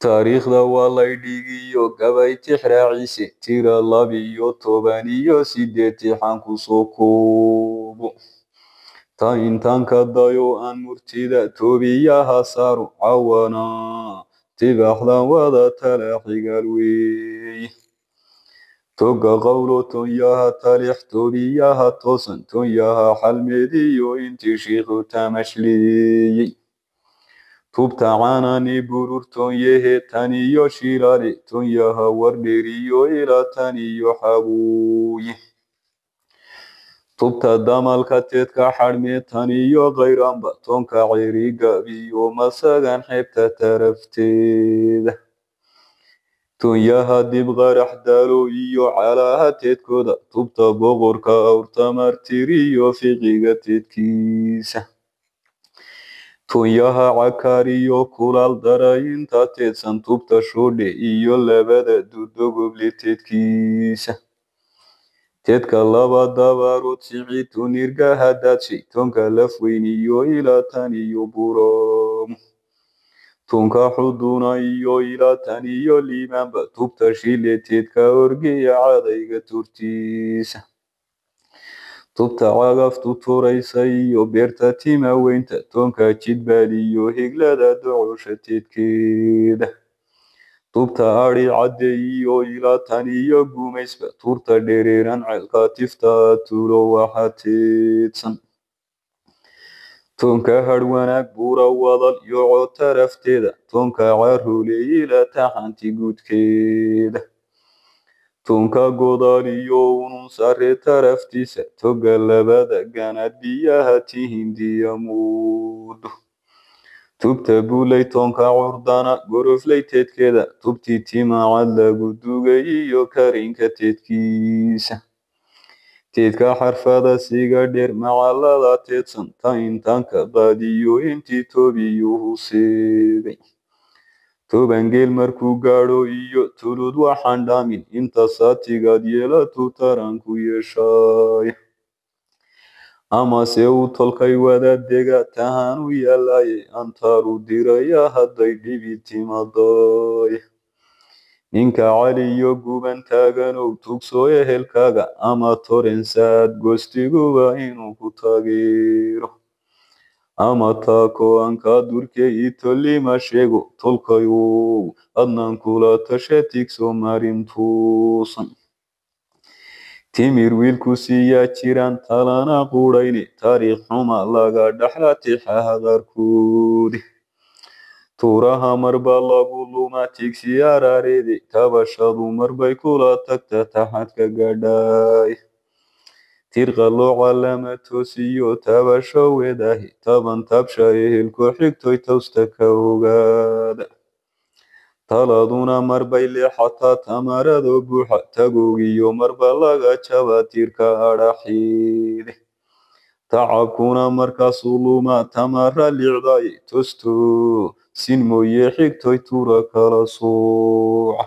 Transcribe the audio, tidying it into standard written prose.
taariikhda waa laydhigiyo gabay tixraaciise tira labiyo tobaniyo sideed tixaan kusoo koobo ta intaan ka dayo aan murtida toobiyaha saaro cawana tibaxdan wada tala xigaal weeye toga qowlo tonyaha talix toobiyaha toosan tonyaha xalmeediyo intii shiikhu tamashleeyey tubta caanani burur tonyahe taniyo shilaale tonyaha wardheeriyo ila taniyo xabuuye tubta damalka teedka xadhme taniyo khayraanba tonka ceerigabiyo masagan xeebta tarafteeda tonyaha dib qarax daalo iyo calaha teedkooda tubta boqorka awrtamartiriyo fiqiga teedkiisa tonyaha cakaariyo kulaal darayinta teedsan tubta shoodhe iyo labada dudogoble teedkiisa teedka laba dabarood sici tunirgaha daadshay tonka lafweyniyo ila taniyo buramo tonka xuduna iyo ila taniyo liibaanba tubta shile teedka orgiya cadayga turtiisa tubta cagaftu turaysa iyo beerta tima weynta tonka jidbaaliyo higlada docosha teedkeeda tubta ari cadde iyo ila taniyo gumaysba turta dhereeran ceelka tifta tulo waxa teedsan tonka hadh wanaag buura wadal yoco tarafteeda tonka caroole ila taxanti guudkeeda tonka godaal iyo unun sare taraftiisa toga labada ganaad biyaha tihindiya muudo tubta buulay tonka curdana goroflay teedkeeda tubtii timacad lagu dugay iyo karinka teedkiisa teedka xarfada siga dheer macalada teedsan ta intaanka qaadiyo intii toobiyuhu seegay tobangeel markuu gaadho iyo tulud waxaan dhaamin inta saatigaad yeelatu taranku yeeshaay amase uu tolkay wadaadega tahaan u yaalaye antaaru diraya hadday dhibi timaday ninka caliyo guban taaganow tugsoo ehelkaaga ama torensaad goostiguba inuu ku taageero ama taako anka durke itolima sheego tolkayow adnan kula tashe tigso marin tuusan timir wiilku siiyaa jiraan talana qudhayne taariikh xuma laga dhaxla tixaha qaarkoodi tuuraha marba lagu luma tigsi arareede tabashadu marbay kula tagta taxadka gadhaay tirqa looca lama toosiyo tabasho wedahi taban tabsha ehelku xigtoy tawsta ka ogaada taladuna marbay leexataa tamarado buuxa tagoogiyo marba laga jaba tirka adhaxiide tacabkuna markaasuu luma tamara licdaye tosto sin mooye xigtoy tura kala sooca